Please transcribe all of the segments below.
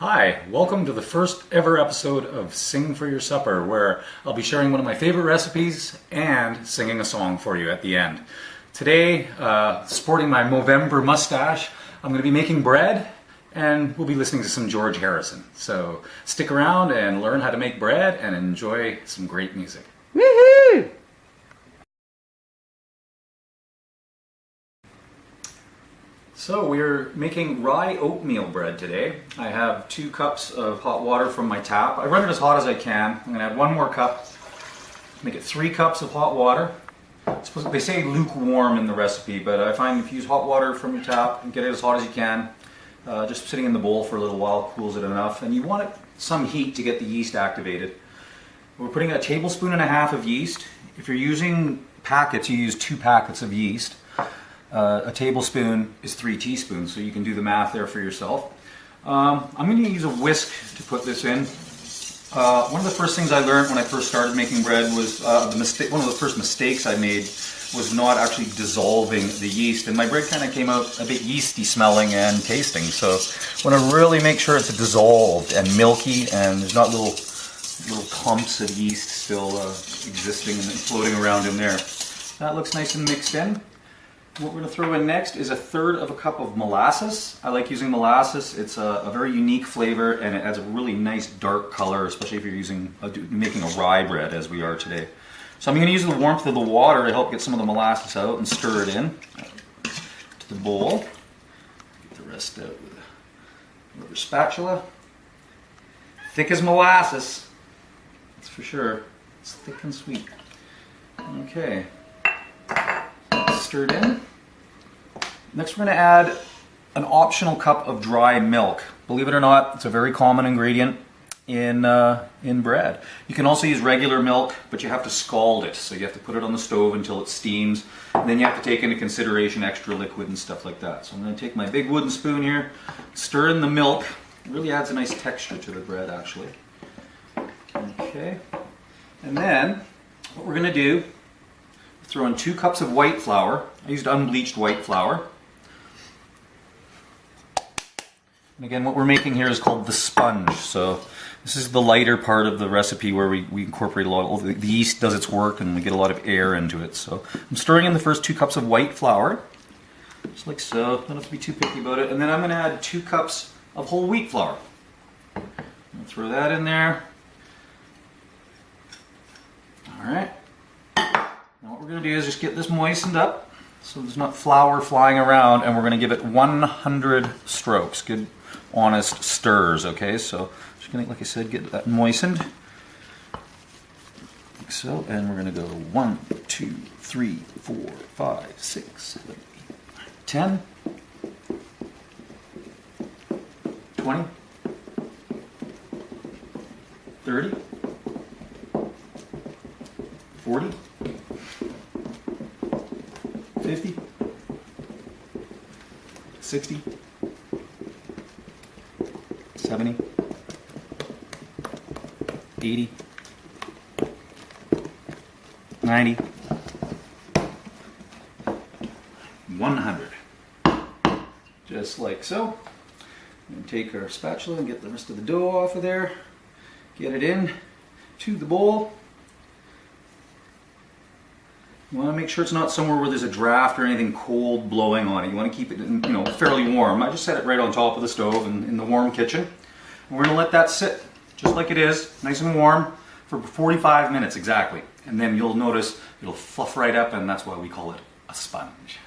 Hi, welcome to the first ever episode of Sing for Your Supper, where I'll be sharing one of my favorite recipes and singing a song for you at the end. Today, sporting my Movember mustache, I'm going to be making bread and we'll be listening to some George Harrison. So stick around and learn how to make bread and enjoy some great music. Woohoo! So we're making rye oatmeal bread today. I have 2 cups of hot water from my tap. I run it as hot as I can. I'm going to add 1 more cup, make it 3 cups of hot water. They say lukewarm in the recipe, but I find if you use hot water from your tap and get it as hot as you can, just sitting in the bowl for a little while cools it enough. And you want some heat to get the yeast activated. We're putting a tablespoon and a half of yeast. If you're using packets, you use 2 packets of yeast. A tablespoon is 3 teaspoons, so you can do the math there for yourself. I'm going to use a whisk to put this in. One of the first things I learned when I first started making bread was one of the first mistakes I made was not actually dissolving the yeast, and my bread kind of came out a bit yeasty smelling and tasting. So I want to really make sure it's dissolved and milky, and there's not little clumps of yeast still existing and floating around in there. That looks nice and mixed in. What we're going to throw in next is 1/3 of a cup of molasses. I like using molasses. It's a very unique flavor and it adds a really nice dark color, especially if you're making a rye bread as we are today. So I'm going to use the warmth of the water to help get some of the molasses out and stir it in to the bowl. Get the rest out with a rubber spatula. Thick as molasses, that's for sure. It's thick and sweet. Okay. Stirred in. Next we're going to add an optional cup of dry milk. Believe it or not, it's a very common ingredient in bread. You can also use regular milk, but you have to scald it. So you have to put it on the stove until it steams. And then you have to take into consideration extra liquid and stuff like that. So I'm going to take my big wooden spoon here, stir in the milk. It really adds a nice texture to the bread actually. Okay. And then what we're going to do, throw in 2 cups of white flour. I used unbleached white flour. And again, what we're making here is called the sponge. So this is the lighter part of the recipe where we incorporate a lot of the yeast does its work and we get a lot of air into it. So I'm stirring in the first 2 cups of white flour, just like so. Don't have to be too picky about it. And then I'm going to add 2 cups of whole wheat flour. I'm going to throw that in there. All right. Now what we're going to do is just get this moistened up so there's not flour flying around, and we're going to give it 100 strokes, good honest stirs, okay? So just going to, like I said, get that moistened, like so, and we're going to go 1, 2, 3, 4, 5, 6, 7, 8, 9, 10, 20, 30, 40, 50, 60, 70, 80, 90, 100. Just like so. We're going to take our spatula and get the rest of the dough off of there. Get it in to the bowl. You want to make sure it's not somewhere where there's a draft or anything cold blowing on it. You want to keep it, fairly warm. I just set it right on top of the stove in the warm kitchen. And we're going to let that sit just like it is, nice and warm, for 45 minutes exactly. And then you'll notice it'll fluff right up, and that's why we call it a sponge.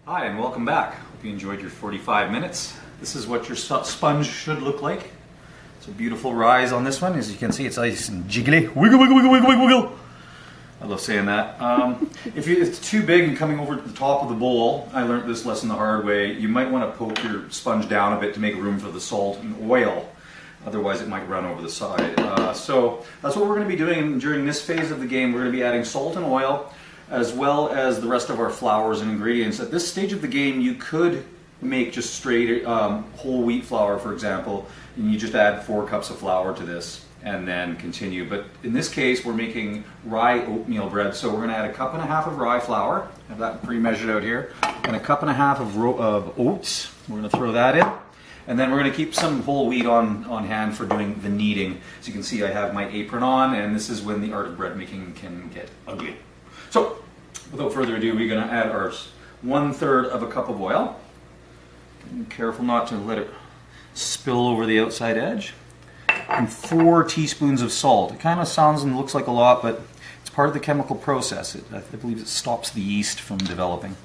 Hi, and welcome back. Hope you enjoyed your 45 minutes. This is what your sponge should look like. It's a beautiful rise on this one. As you can see, it's nice and jiggly. Wiggle, wiggle, wiggle, wiggle, wiggle, wiggle. I love saying that. If it's too big and coming over to the top of the bowl, I learned this lesson the hard way, you might want to poke your sponge down a bit to make room for the salt and oil. Otherwise it might run over the side. So that's what we're going to be doing during this phase of the game. We're going to be adding salt and oil as well as the rest of our flours and ingredients. At this stage of the game, you could make just straight whole wheat flour, for example, and you just add 4 cups of flour to this. and then continue. But in this case, we're making rye oatmeal bread. So we're going to add 1.5 cups of rye flour. I have that pre-measured out here. And 1.5 cups of oats. We're going to throw that in. And then we're going to keep some whole wheat on hand for doing the kneading. As you can see, I have my apron on, and this is when the art of bread making can get ugly. So, without further ado, we're going to add our 1/3 cup of oil. Be careful not to let it spill over the outside edge. And 4 teaspoons of salt. It kind of sounds and looks like a lot, but it's part of the chemical process. I believe it stops the yeast from developing.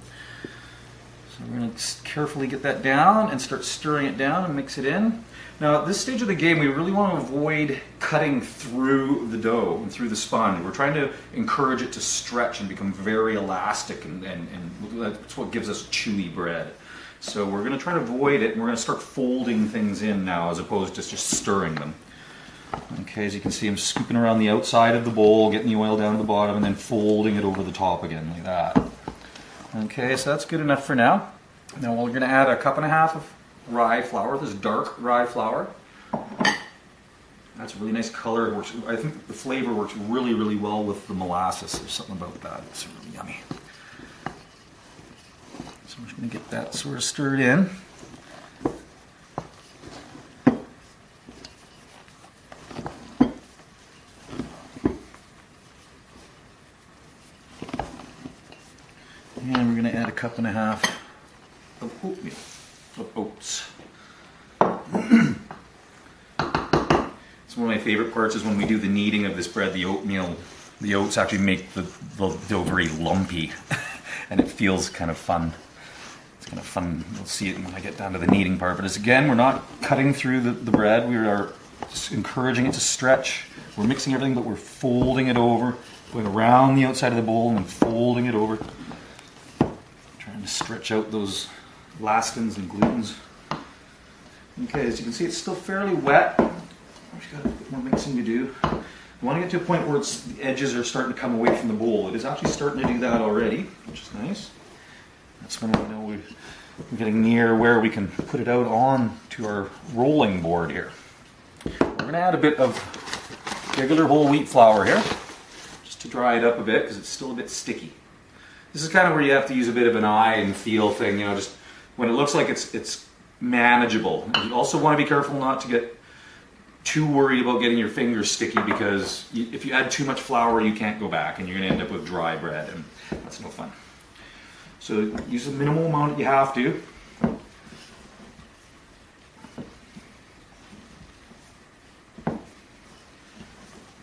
So we're going to carefully get that down and start stirring it down and mix it in. Now at this stage of the game, we really want to avoid cutting through the dough and through the sponge. We're trying to encourage it to stretch and become very elastic, and that's what gives us chewy bread. So we're going to try to avoid it, and we're going to start folding things in now as opposed to just stirring them. Okay, as you can see, I'm scooping around the outside of the bowl, getting the oil down to the bottom, and then folding it over the top again like that. Okay, so that's good enough for now. Now we're going to add 1.5 cups of rye flour, this dark rye flour. That's a really nice color. It works, I think the flavor works really, really well with the molasses. There's something about that. It's really yummy. So I'm just going to get that sort of stirred in. And we're going to add 1.5 cups of oatmeal, of oats. It's one of my favorite parts is when we do the kneading of this bread, the oatmeal, the oats actually make the dough very lumpy and it feels kind of fun. It's kind of fun. You'll see it when I get down to the kneading part. But as again, we're not cutting through the bread. We are just encouraging it to stretch. We're mixing everything, but we're folding it over, going around the outside of the bowl and then folding it over. Trying to stretch out those lastins and glutens. Okay, as you can see, it's still fairly wet. We've got a bit more mixing to do. We want to get to a point where the edges are starting to come away from the bowl. It is actually starting to do that already, which is nice. That's when we know we're getting near where we can put it out on to our rolling board here. We're going to add a bit of regular whole wheat flour here, just to dry it up a bit because it's still a bit sticky. This is kind of where you have to use a bit of an eye and feel thing, you know, just when it looks like it's manageable. And you also want to be careful not to get too worried about getting your fingers sticky, because if you add too much flour, you can't go back and you're going to end up with dry bread, and that's no fun. So use a minimal amount that you have to.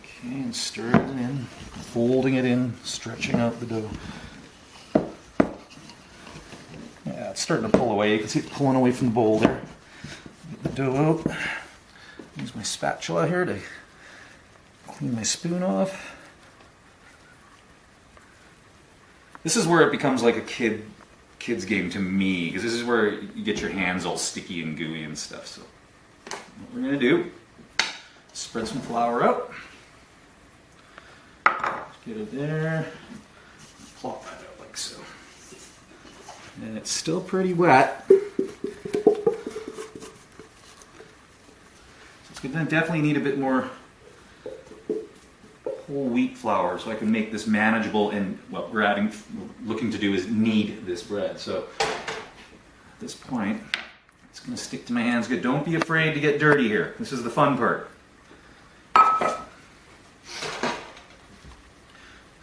Okay, and stir it in, folding it in, stretching out the dough. Yeah, it's starting to pull away. You can see it pulling away from the bowl there. Get the dough out. Use my spatula here to clean my spoon off. This is where it becomes like a kid's game to me, because this is where you get your hands all sticky and gooey and stuff. So what we're going to do, spread some flour out. Get it there. Plop that out like so. And it's still pretty wet. It's going to definitely need a bit more whole wheat flour so I can make this manageable, and what we're looking to do is knead this bread. So at this point, it's going to stick to my hands good. Don't be afraid to get dirty here. This is the fun part. So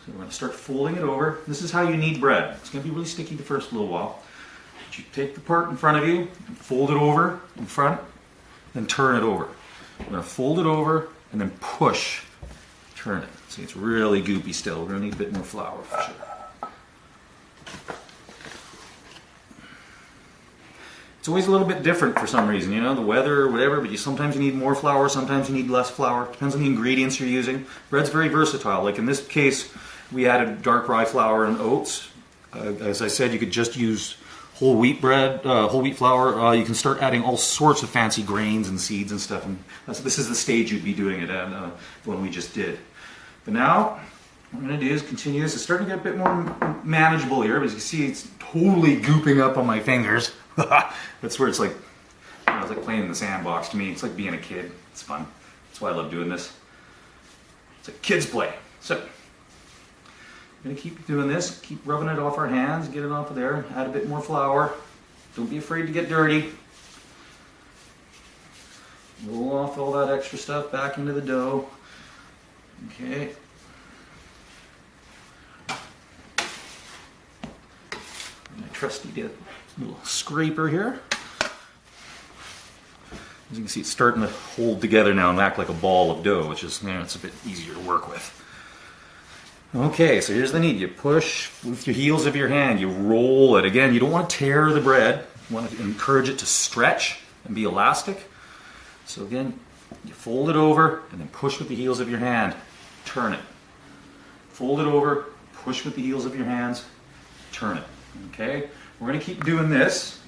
we're going to start folding it over. This is how you knead bread. It's going to be really sticky the first little while. But you take the part in front of you, and fold it over in front, then turn it over. We're going to fold it over and then push, turn it. See, it's really goopy still. We're going to need a bit more flour for sure. It's always a little bit different for some reason, you know, the weather or whatever, but sometimes you need more flour, sometimes you need less flour. Depends on the ingredients you're using. Bread's very versatile. Like in this case, we added dark rye flour and oats. As I said, you could just use whole wheat bread, whole wheat flour. You can start adding all sorts of fancy grains and seeds and stuff. And this is the stage you'd be doing it at, the one we just did. But now, what I'm going to do is continue this. It's starting to get a bit more manageable here. But as you can see, it's totally gooping up on my fingers. That's where it's like, it's like playing in the sandbox to me. It's like being a kid. It's fun. That's why I love doing this. It's a kid's play. So we're gonna keep doing this, keep rubbing it off our hands, get it off of there, add a bit more flour. Don't be afraid to get dirty. Roll off all that extra stuff back into the dough. Okay. My trusty little scraper here. As you can see, it's starting to hold together now and act like a ball of dough, which is, it's a bit easier to work with. Okay, so here's the need. You push with your heels of your hand, you roll it. Again, you don't want to tear the bread. You want to encourage it to stretch and be elastic. So again, you fold it over and then push with the heels of your hand. Turn it. Fold it over, push with the heels of your hands, turn it. Okay? We're going to keep doing this,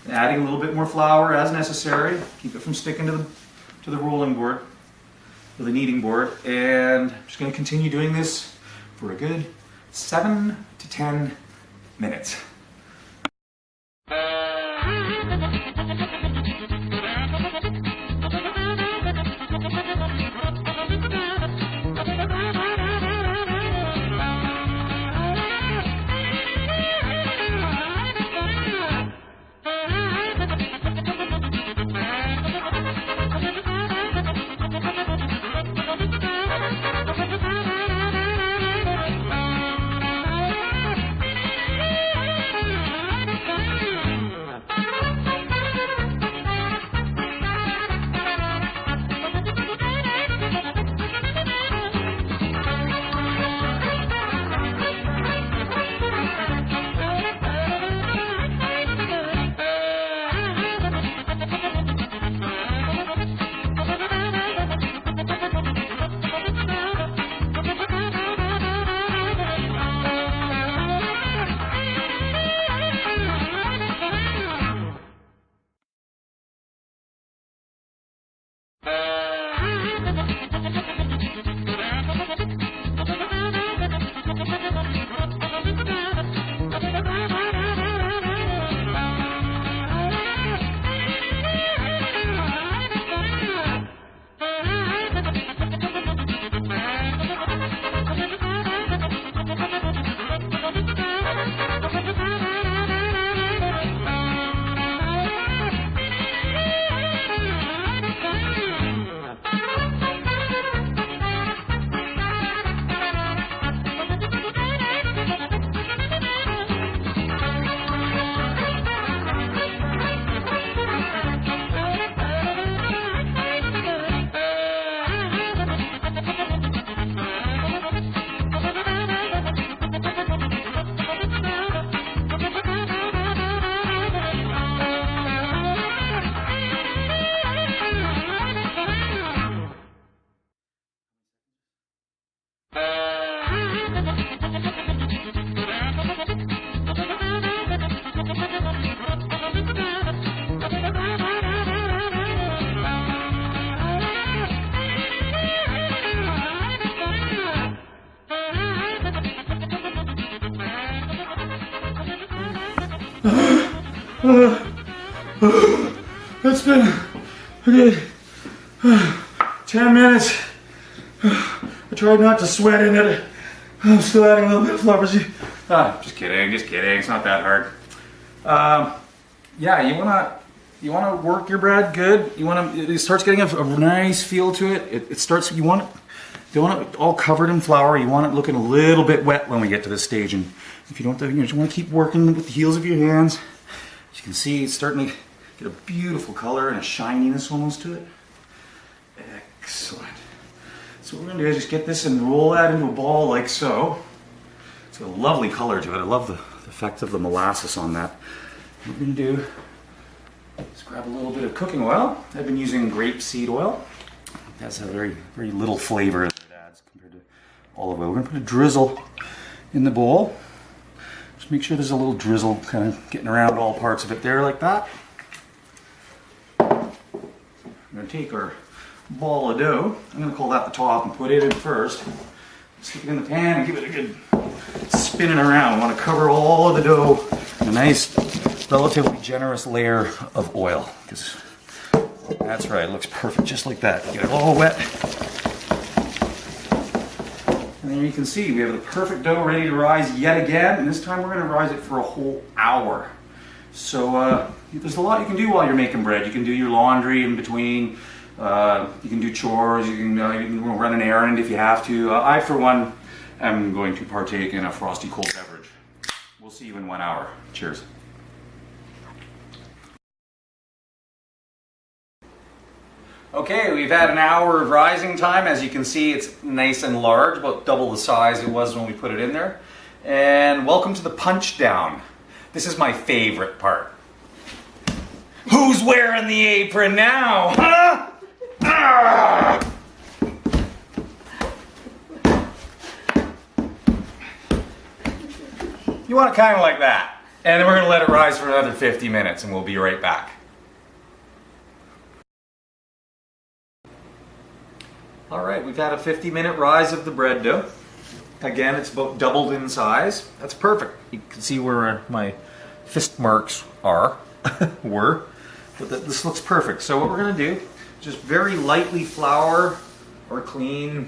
adding a little bit more flour as necessary. Keep it from sticking to the rolling board, to the kneading board. And I'm just going to continue doing this for a good 7 to 10 minutes. It's been a good 10 minutes. I tried not to sweat in it. I'm still adding a little bit of flour. Just kidding, it's not that hard. Yeah, you wanna work your bread good. It starts getting a nice feel to it. It starts, you don't want it all covered in flour. You want it looking a little bit wet when we get to this stage. And if you don't, you just want to keep working with the heels of your hands. As you can see, it's starting to get a beautiful color and a shininess almost to it. Excellent. So what we're going to do is just get this and roll that into a ball like so. It's got a lovely color to it. I love the effect of the molasses on that. What we're going to do is grab a little bit of cooking oil. I've been using grapeseed oil. It has a very, very little flavor that it adds compared to olive oil. We're going to put a drizzle in the bowl. Just make sure there's a little drizzle kind of getting around all parts of it there like that. I'm going to take our ball of dough. I'm going to call that the top and put it in first. Stick it in the pan and give it a good spinning around. I want to cover all of the dough in a nice, relatively generous layer of oil. Because that's right, it looks perfect just like that. Get it all wet. And there you can see we have the perfect dough ready to rise yet again, and this time we're going to rise it for a whole hour. So there's a lot you can do while you're making bread. You can do your laundry in between, you can do chores, you can run an errand if you have to. I, for one, am going to partake in a frosty cold beverage. We'll see you in 1 hour. Cheers. Okay, we've had an hour of rising time. As you can see, it's nice and large, about double the size it was when we put it in there. And welcome to the punch down. This is my favorite part. Who's wearing the apron now, huh? Ah! You want it kind of like that. And then we're going to let it rise for another 50 minutes and we'll be right back. Alright, we've had a 50-minute rise of the bread dough. Again, it's about doubled in size. That's perfect. You can see where my fist marks are, but this looks perfect. So what we're going to do, just very lightly flour or clean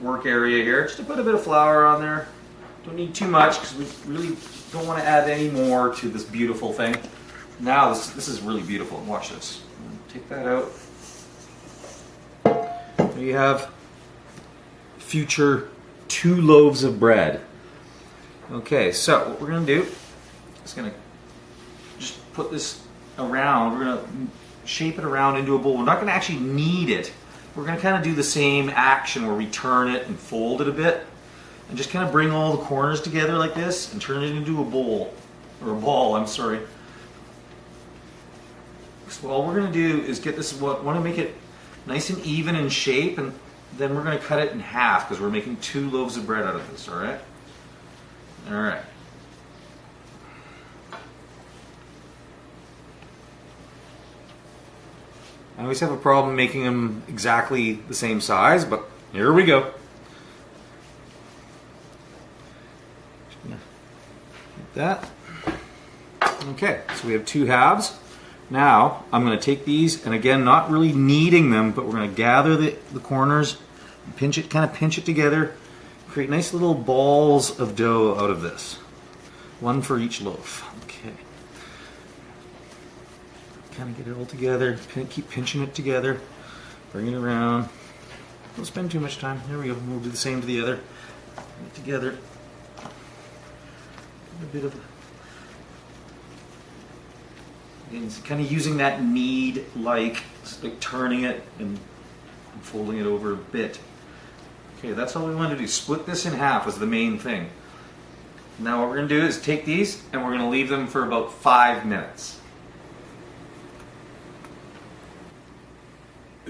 work area here. Just to put a bit of flour on there. Don't need too much because we really don't want to add any more to this beautiful thing. Now this is really beautiful. Watch this. Take that out. There you have future 2 loaves of bread. Okay, so what we're going to do is going to just put this around. We're going to shape it around into a bowl. We're not going to actually knead it. We're going to kind of do the same action where we turn it and fold it a bit and just kind of bring all the corners together like this and turn it into a bowl, or a ball, I'm sorry. So all we're going to do is get this, want to make it nice and even in shape, and then we're going to cut it in half because we're making 2 loaves of bread out of this, alright? Alright. I always have a problem making them exactly the same size, but here we go. Like that. Okay, so we have 2 halves. Now, I'm going to take these, and again, not really kneading them, but we're going to gather the corners, and kind of pinch it together, create nice little balls of dough out of this. 1 for each loaf. Okay. Kind of get it all together, keep pinching it together, bring it around. Don't spend too much time. There we go. We'll do the same to the other. Bring it together. A bit of... And kind of using that knead like turning it and folding it over a bit. Okay, that's all we want to do. Split this in half was the main thing. Now what we're going to do is take these and we're going to leave them for about 5 minutes.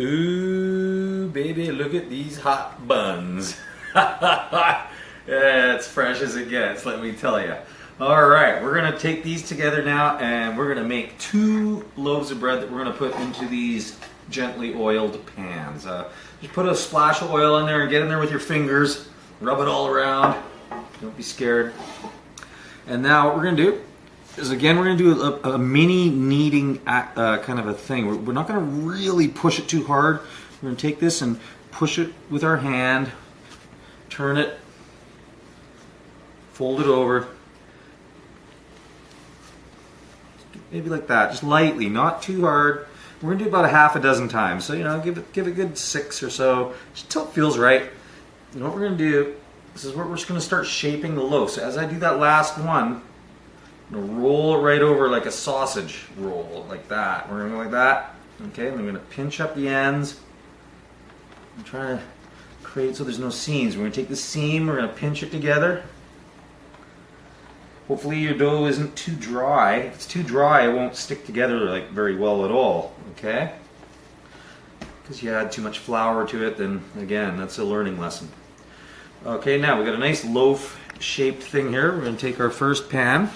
Ooh, baby, look at these hot buns. Yeah, it's fresh as it gets, let me tell you. Alright, we're going to take these together now and we're going to make 2 loaves of bread that we're going to put into these gently oiled pans. Just put a splash of oil in there and get in there with your fingers. Rub it all around. Don't be scared. And now what we're going to do is, again, we're going to do a mini kneading kind of a thing. We're not going to really push it too hard. We're going to take this and push it with our hand, turn it, fold it over. Maybe like that, just lightly, not too hard. We're gonna do about a half a dozen times, so give it a good 6 or so, just until it feels right. And what we're gonna do, this is where we're just gonna start shaping the loaf. So as I do that last one, I'm gonna roll it right over like a sausage roll, like that. We're gonna go like that, okay? And I'm gonna pinch up the ends. I'm trying to create so there's no seams. We're gonna take the seam, we're gonna pinch it together. Hopefully your dough isn't too dry. If it's too dry, it won't stick together like very well at all, okay? Because you add too much flour to it, then again, that's a learning lesson. Okay, now we've got a nice loaf-shaped thing here. We're going to take our first pan,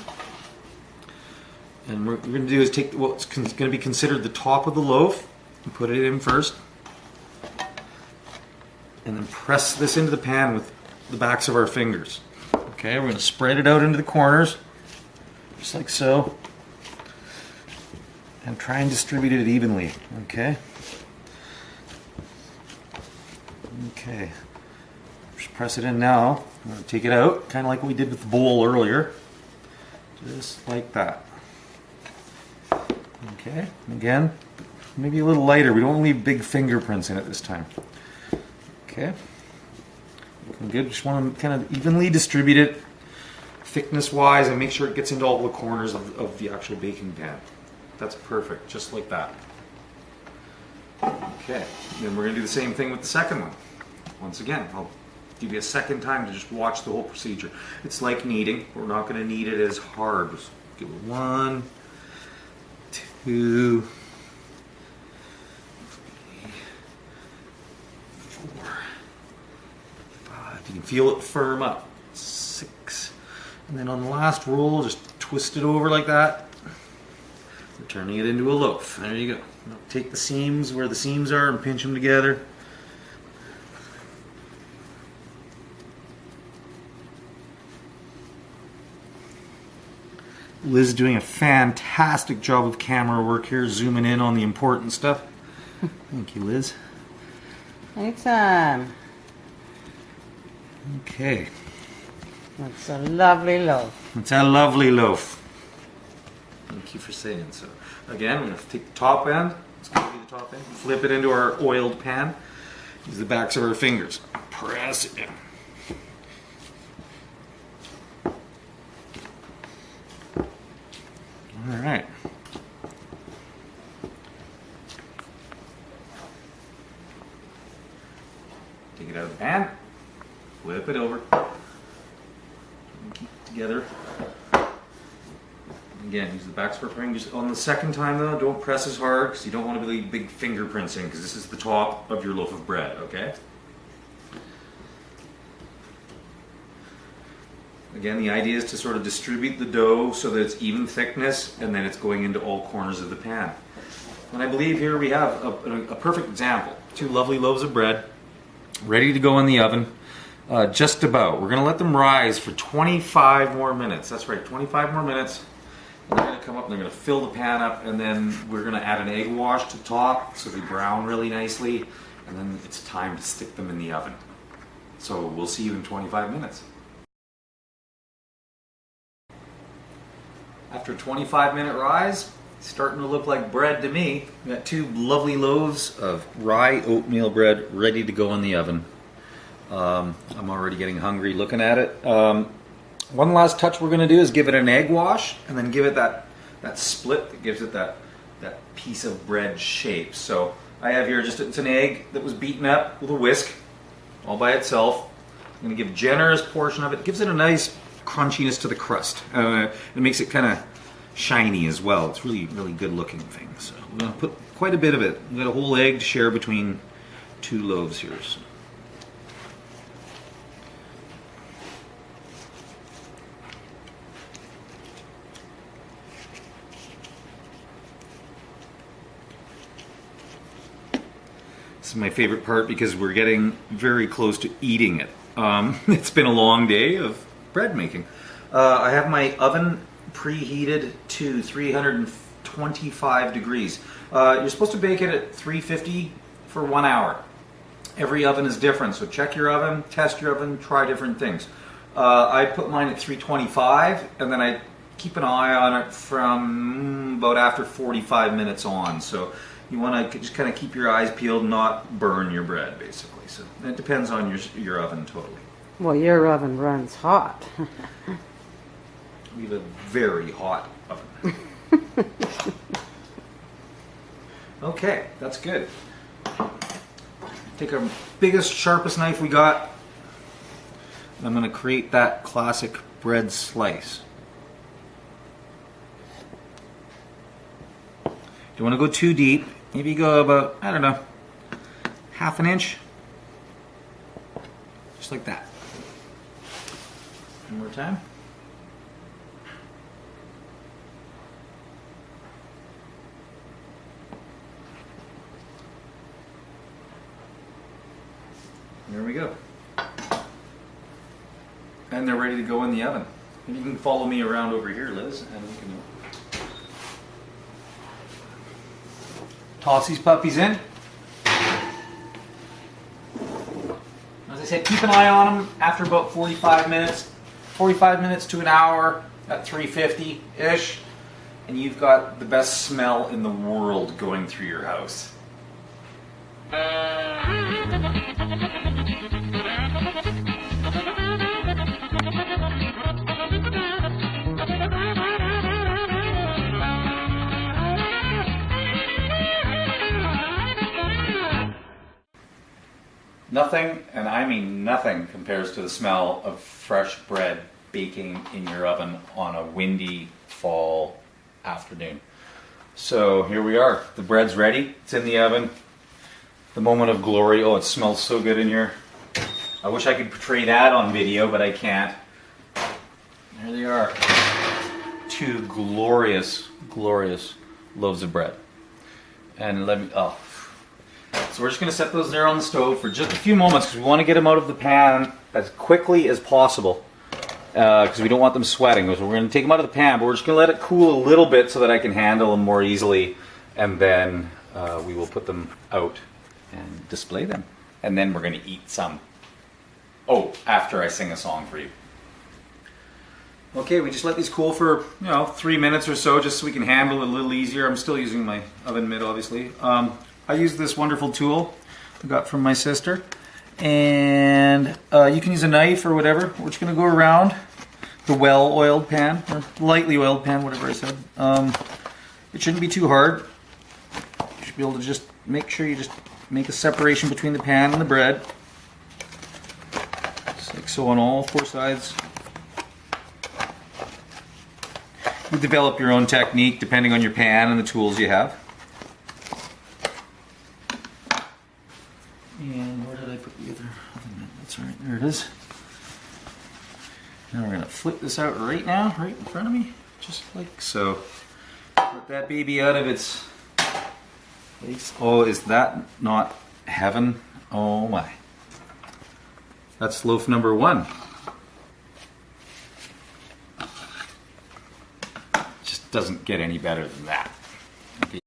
and what we're going to do is take what's going to be considered the top of the loaf and put it in first, and then press this into the pan with the backs of our fingers. Okay, we're going to spread it out into the corners, just like so, and try and distribute it evenly, okay? Okay, just Just press it in now. I'm going to take it out, kind of like we did with the bowl earlier. Just like that. Okay, again, maybe a little lighter. We don't want to leave big fingerprints in it this time. Okay, looking good. Just want to kind of evenly distribute it thickness-wise and make sure it gets into all the corners of the actual baking pan. That's perfect, just like that. Okay, then we're going to do the same thing with the second one. Once again, I'll give you a second time to just watch the whole procedure. It's like kneading. We're not going to knead it as hard. Just give it 1, 2, 3, 4, 5. You can feel it firm up. 6. And then on the last roll, just twist it over like that. We're turning it into a loaf. There you go. Now take the seams where the seams are and pinch them together. Liz doing a fantastic job of camera work here, zooming in on the important stuff. Thank you, Liz. Anytime. Okay. It's a lovely loaf. It's a lovely loaf. Thank you for saying so. Again, we're going to take the top end. It's going to be the top end. Flip it into our oiled pan. Use the backs of our fingers. Press it down. All right. Take it out of the pan. Flip it over. Keep it together. Again, use the backs of our fingers. On the second time though, don't press as hard because you don't want to leave big fingerprints in because this is the top of your loaf of bread, okay? Again, the idea is to sort of distribute the dough so that it's even thickness and then it's going into all corners of the pan. And I believe here we have a perfect example. 2 lovely loaves of bread ready to go in the oven. Just about. We're going to let them rise for 25 more minutes. That's right, 25 more minutes. And they're going to come up and they're going to fill the pan up, and then we're going to add an egg wash to the top so they brown really nicely, and then it's time to stick them in the oven. So we'll see you in 25 minutes. After a 25-minute rise, it's starting to look like bread to me. We got 2 lovely loaves of rye oatmeal bread ready to go in the oven. I'm already getting hungry looking at it. One last touch we're going to do is give it an egg wash and then give it that split that gives it that piece of bread shape. So I have here it's an egg that was beaten up with a whisk all by itself. I'm going to give a generous portion of it. It gives it a nice crunchiness to the crust. It makes it kind of shiny as well. It's really, really good looking thing. So we're going to put quite a bit of it. We've got a whole egg to share between 2 loaves here. So. This is my favorite part because we're getting very close to eating it. It's been a long day of bread making. I have my oven preheated to 325 degrees. You're supposed to bake it at 350 for 1 hour. Every oven is different, so check your oven, test your oven, try different things. I put mine at 325, and then I keep an eye on it from about after 45 minutes on. So you want to just kind of keep your eyes peeled, not burn your bread, basically. So it depends on your oven totally. Well, your oven runs hot. We have a very hot oven. Okay, that's good. Take our biggest, sharpest knife we got, and I'm going to create that classic bread slice. Don't want to go too deep. Maybe go about, I don't know, half an inch. Just like that. One more time. There we go. And they're ready to go in the oven. And you can follow me around over here, Liz, and we can toss these puppies in. As I keep an eye on them after about 45 minutes. 45 minutes to an hour at 350-ish. And you've got the best smell in the world going through your house. Nothing, and I mean nothing, compares to the smell of fresh bread baking in your oven on a windy fall afternoon. So here we are. The bread's ready. It's in the oven. The moment of glory. Oh, it smells so good in here. I wish I could portray that on video, but I can't. There they are. Two glorious, glorious loaves of bread. And let me, oh. So we're just going to set those there on the stove for just a few moments because we want to get them out of the pan as quickly as possible because we don't want them sweating. So we're going to take them out of the pan, but we're just going to let it cool a little bit so that I can handle them more easily, and then we will put them out and display them. And then we're going to eat some. Oh, after I sing a song for you. Okay, we just let these cool for 3 minutes or so just so we can handle it a little easier. I'm still using my oven mitt, obviously. I use this wonderful tool I got from my sister, and you can use a knife or whatever. We're just going to go around the well-oiled pan, or lightly oiled pan, whatever I said. It shouldn't be too hard. You should be able to just make sure you just make a separation between the pan and the bread. Just like so on all four sides. You develop your own technique depending on your pan and the tools you have. And where did I put the other oven? That's all right, there it is. Now we're going to flip this out right now, right in front of me, just like so. Let that baby out of its place. Oh, is that not heaven? Oh my. That's loaf number 1. Just doesn't get any better than that. Okay.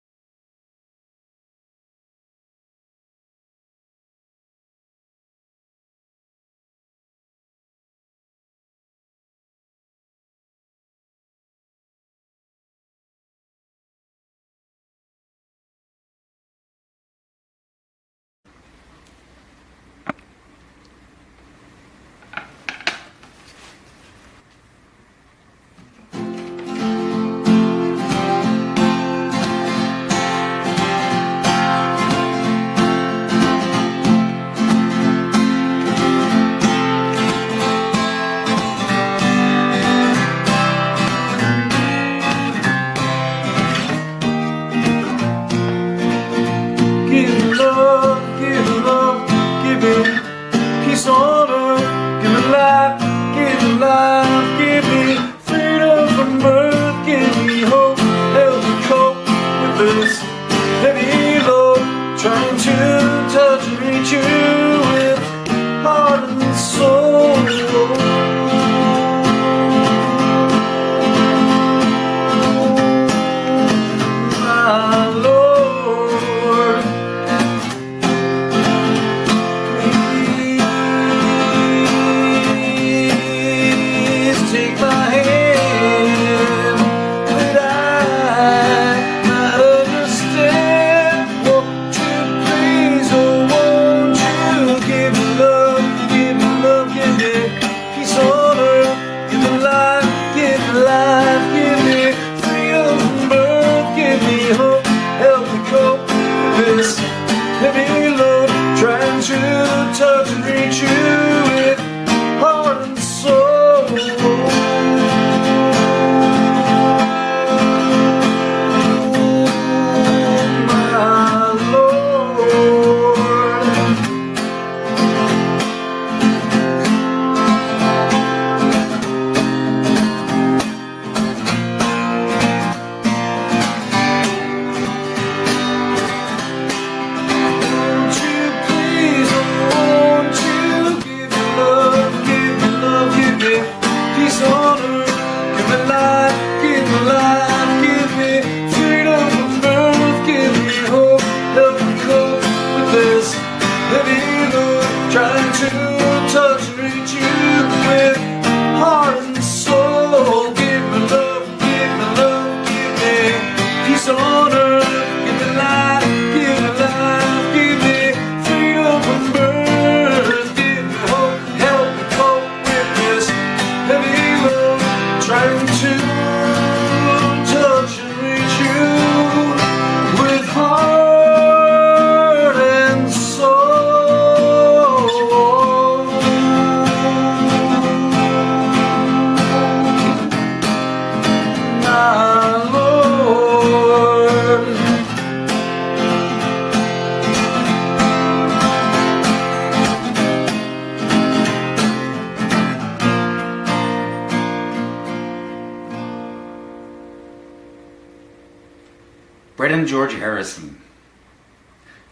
Fred and George Harrison.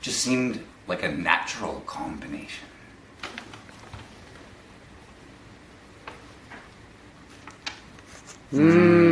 Just seemed like a natural combination. Mmm.